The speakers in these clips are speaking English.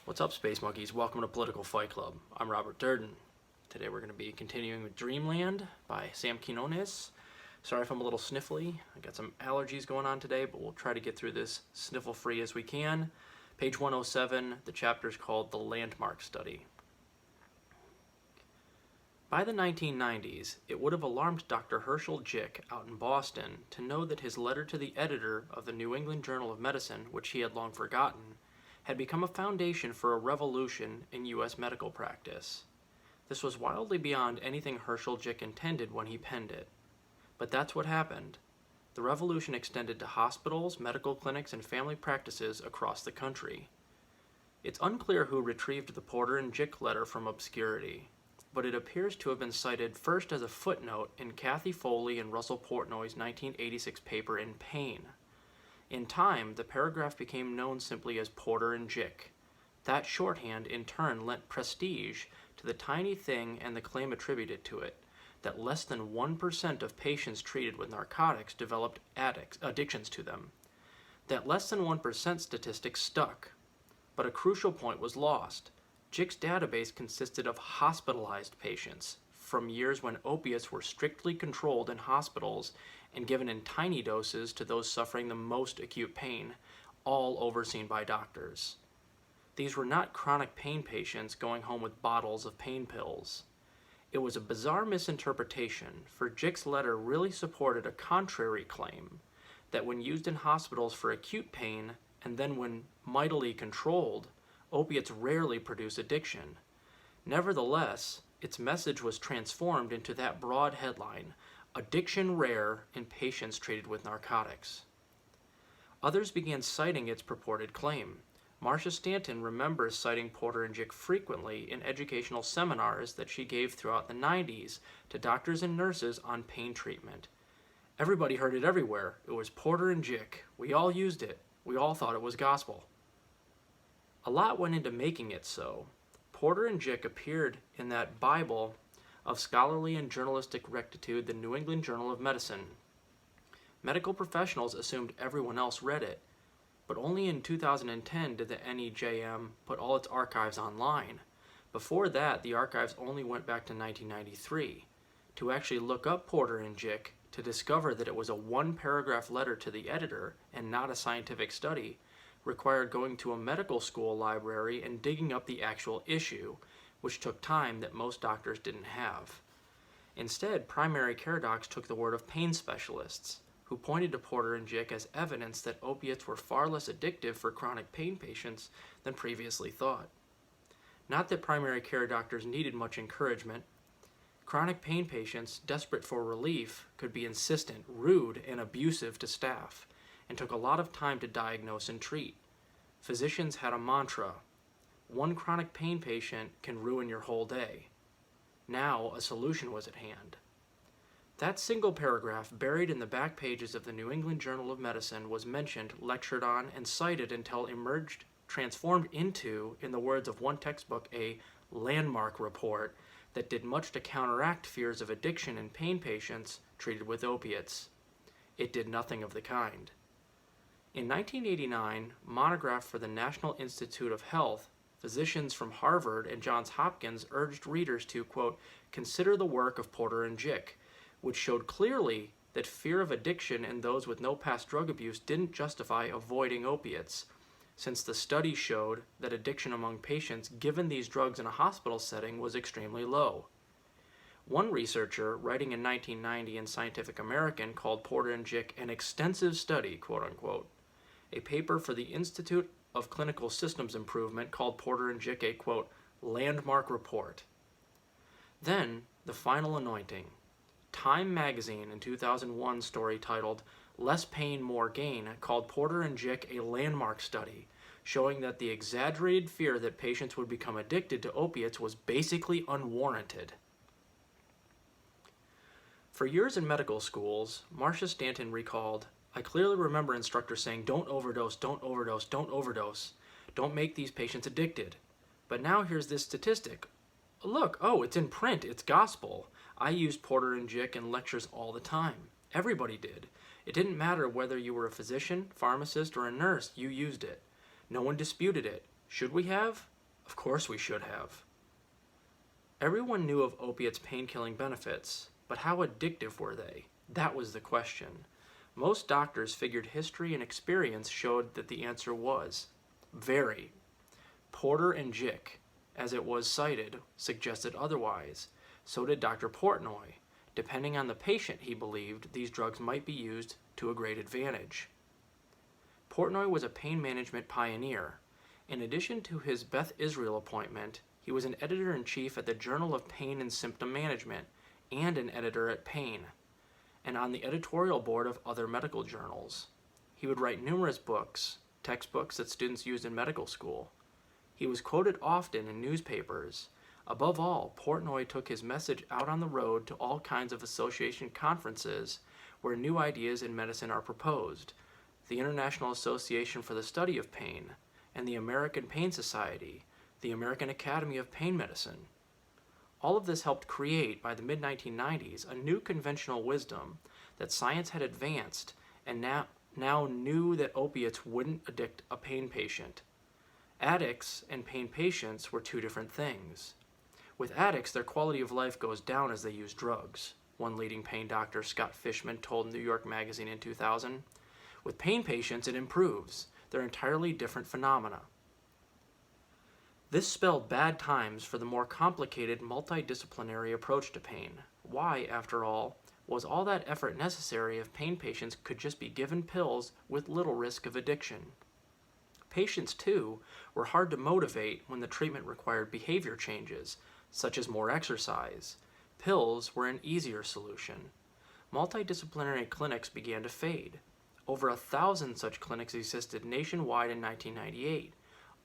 What's up, Space Monkeys? Welcome to Political Fight Club. I'm Robert Durden. Today we're going to be continuing with Dreamland by Sam Quinones. Sorry if I'm a little sniffly. I got some allergies going on today, but we'll try to get through this sniffle-free as we can. Page 107, the chapter is called The Landmark Study. By the 1990s, it would have alarmed Dr. Herschel Jick out in Boston to know that his letter to the editor of the New England Journal of Medicine, which he had long forgotten, had become a foundation for a revolution in U.S. medical practice. This was wildly beyond anything Herschel Jick intended when he penned it. But that's what happened. The revolution extended to hospitals, medical clinics, and family practices across the country. It's unclear who retrieved the Porter and Jick letter from obscurity, but it appears to have been cited first as a footnote in Kathy Foley and Russell Portnoy's 1986 paper In Pain. In time, the paragraph became known simply as Porter and Jick. That shorthand, in turn, lent prestige to the tiny thing and the claim attributed to it, that less than 1% of patients treated with narcotics developed addictions to them. That less than 1% statistic stuck. But a crucial point was lost. Jick's database consisted of hospitalized patients from years when opiates were strictly controlled in hospitals and given in tiny doses to those suffering the most acute pain, all overseen by doctors. These were not chronic pain patients going home with bottles of pain pills. It was a bizarre misinterpretation, for Jick's letter really supported a contrary claim, that when used in hospitals for acute pain, and then when mightily controlled, opiates rarely produce addiction. Nevertheless, its message was transformed into that broad headline, "Addiction Rare in Patients Treated with Narcotics." Others began citing its purported claim. Marcia Stanton remembers citing Porter and Jick frequently in educational seminars that she gave throughout the 90s to doctors and nurses on pain treatment. Everybody heard it everywhere. It was Porter and Jick. We all used it. We all thought it was gospel. A lot went into making it so. Porter and Jick appeared in that Bible of scholarly and journalistic rectitude, the New England Journal of Medicine. Medical professionals assumed everyone else read it, but only in 2010 did the NEJM put all its archives online. Before that, the archives only went back to 1993. To actually look up Porter and Jick, to discover that it was a one-paragraph letter to the editor and not a scientific study, required going to a medical school library and digging up the actual issue, which took time that most doctors didn't have. Instead, primary care docs took the word of pain specialists, who pointed to Porter and Jick as evidence that opiates were far less addictive for chronic pain patients than previously thought. Not that primary care doctors needed much encouragement. Chronic pain patients, desperate for relief, could be insistent, rude, and abusive to staff, and took a lot of time to diagnose and treat. Physicians had a mantra: one chronic pain patient can ruin your whole day. Now a solution was at hand. That single paragraph, buried in the back pages of the New England Journal of Medicine, was mentioned, lectured on, and cited until emerged, transformed into, in the words of one textbook, a landmark report that did much to counteract fears of addiction in pain patients treated with opiates. It did nothing of the kind. In 1989, monograph for the National Institute of Health, physicians from Harvard and Johns Hopkins urged readers to, quote, consider the work of Porter and Jick, which showed clearly that fear of addiction in those with no past drug abuse didn't justify avoiding opiates, since the study showed that addiction among patients given these drugs in a hospital setting was extremely low. One researcher, writing in 1990 in Scientific American, called Porter and Jick an extensive study, quote unquote. A paper for the Institute of Clinical Systems Improvement called Porter and Jick a, quote, landmark report. Then, the final anointing. Time magazine in 2001 story titled Less Pain, More Gain called Porter and Jick a landmark study, showing that the exaggerated fear that patients would become addicted to opiates was basically unwarranted. For years in medical schools, Marcia Stanton recalled, I clearly remember instructors saying, don't overdose, don't overdose, don't overdose. Don't make these patients addicted. But now here's this statistic. Look, oh, it's in print, it's gospel. I used Porter and Jick in lectures all the time. Everybody did. It didn't matter whether you were a physician, pharmacist, or a nurse, you used it. No one disputed it. Should we have? Of course we should have. Everyone knew of opiates' pain-killing benefits, but how addictive were they? That was the question. Most doctors figured history and experience showed that the answer was very. Porter and Jick, as it was cited, suggested otherwise. So did Dr. Portnoy. Depending on the patient, he believed these drugs might be used to a great advantage. Portnoy was a pain management pioneer. In addition to his Beth Israel appointment, he was an editor-in-chief at the Journal of Pain and Symptom Management and an editor at Pain, and on the editorial board of other medical journals. He would write numerous books, textbooks that students used in medical school. He was quoted often in newspapers. Above all, Portnoy took his message out on the road to all kinds of association conferences where new ideas in medicine are proposed, the International Association for the Study of Pain, and the American Pain Society, the American Academy of Pain Medicine. All of this helped create, by the mid-1990s, a new conventional wisdom that science had advanced and now knew that opiates wouldn't addict a pain patient. Addicts and pain patients were two different things. With addicts, their quality of life goes down as they use drugs, one leading pain doctor, Scott Fishman, told New York Magazine in 2000. With pain patients, it improves. They're entirely different phenomena. This spelled bad times for the more complicated, multidisciplinary approach to pain. Why, after all, was all that effort necessary if pain patients could just be given pills with little risk of addiction? Patients, too, were hard to motivate when the treatment required behavior changes, such as more exercise. Pills were an easier solution. Multidisciplinary clinics began to fade. Over 1,000 such clinics existed nationwide in 1998.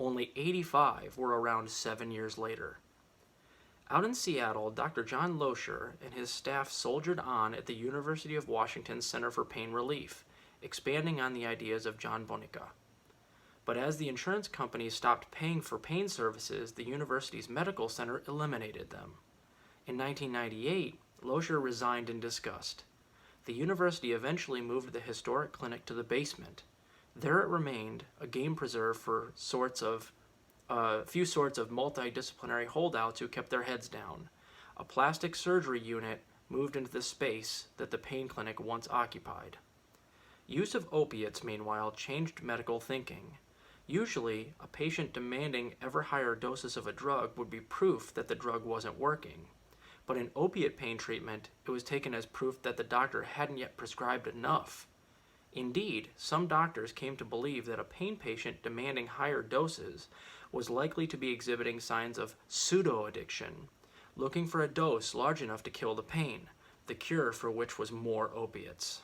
Only 85 were around 7 years later. Out in Seattle, Dr. John Loescher and his staff soldiered on at the University of Washington's Center for Pain Relief, expanding on the ideas of John Bonica. But as the insurance companies stopped paying for pain services, the university's medical center eliminated them. In 1998, Loescher resigned in disgust. The university eventually moved the historic clinic to the basement. There it remained, a game preserve for a few sorts of multidisciplinary holdouts who kept their heads down. A plastic surgery unit moved into the space that the pain clinic once occupied. Use of opiates, meanwhile, changed medical thinking. Usually, a patient demanding ever higher doses of a drug would be proof that the drug wasn't working. But in opiate pain treatment, it was taken as proof that the doctor hadn't yet prescribed enough. Indeed, some doctors came to believe that a pain patient demanding higher doses was likely to be exhibiting signs of pseudo-addiction, looking for a dose large enough to kill the pain, the cure for which was more opiates.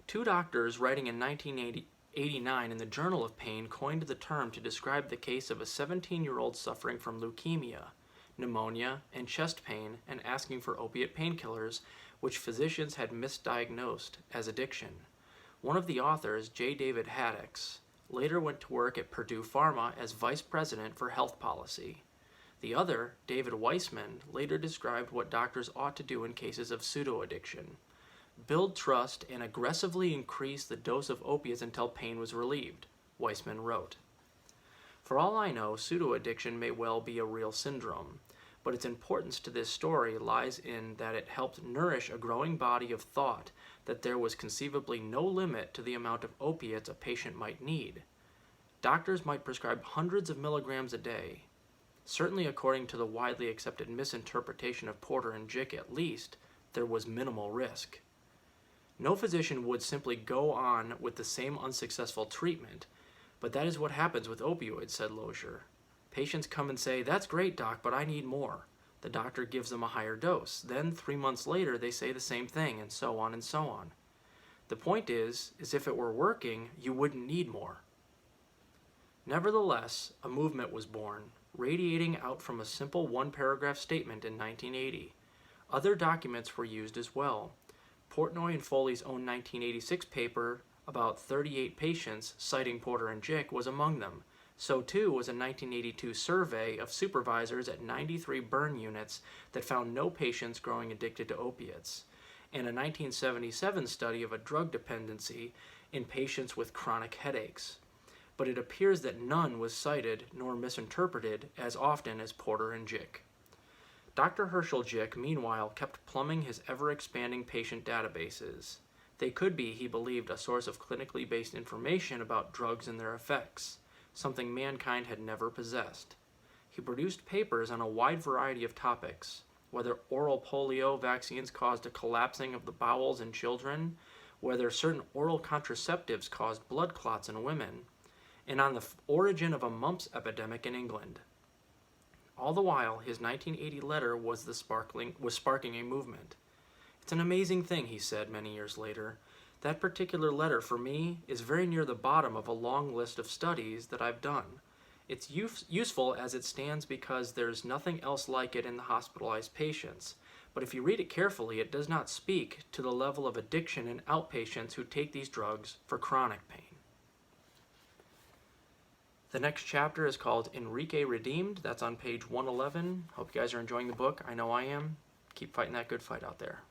Two doctors writing in 1989 in the Journal of Pain coined the term to describe the case of a 17-year-old suffering from leukemia, pneumonia, and chest pain and asking for opiate painkillers, which physicians had misdiagnosed as addiction. One of the authors, J. David Haddix, later went to work at Purdue Pharma as vice president for health policy. The other, David Weissman, later described what doctors ought to do in cases of pseudo-addiction. Build trust and aggressively increase the dose of opiates until pain was relieved, Weissman wrote. For all I know, pseudo-addiction may well be a real syndrome, but its importance to this story lies in that it helped nourish a growing body of thought that there was conceivably no limit to the amount of opiates a patient might need. Doctors might prescribe hundreds of milligrams a day. Certainly according to the widely accepted misinterpretation of Porter and Jick at least, there was minimal risk. No physician would simply go on with the same unsuccessful treatment, but that is what happens with opioids, said Loescher. Patients come and say, "That's great, doc, but I need more." The doctor gives them a higher dose. Then 3 months later, they say the same thing, and so on and so on. The point is if it were working, you wouldn't need more. Nevertheless, a movement was born, radiating out from a simple one-paragraph statement in 1980. Other documents were used as well. Portnoy and Foley's own 1986 paper about 38 patients, citing Porter and Jick, was among them. So too was a 1982 survey of supervisors at 93 burn units that found no patients growing addicted to opiates, and a 1977 study of a drug dependency in patients with chronic headaches. but it appears that none was cited nor misinterpreted as often as Porter and Jick. Dr. Herschel Jick, meanwhile, kept plumbing his ever-expanding patient databases. They could be, he believed, a source of clinically based information about drugs and their effects, something mankind had never possessed. He produced papers on a wide variety of topics, whether oral polio vaccines caused a collapsing of the bowels in children, whether certain oral contraceptives caused blood clots in women, and on the origin of a mumps epidemic in England. All the while, his 1980 letter was sparking a movement. It's an amazing thing, he said many years later. That particular letter, for me, is very near the bottom of a long list of studies that I've done. It's useful as it stands because there's nothing else like it in the hospitalized patients. But if you read it carefully, it does not speak to the level of addiction in outpatients who take these drugs for chronic pain. The next chapter is called Enrique Redeemed. That's on page 111. Hope you guys are enjoying the book. I know I am. Keep fighting that good fight out there.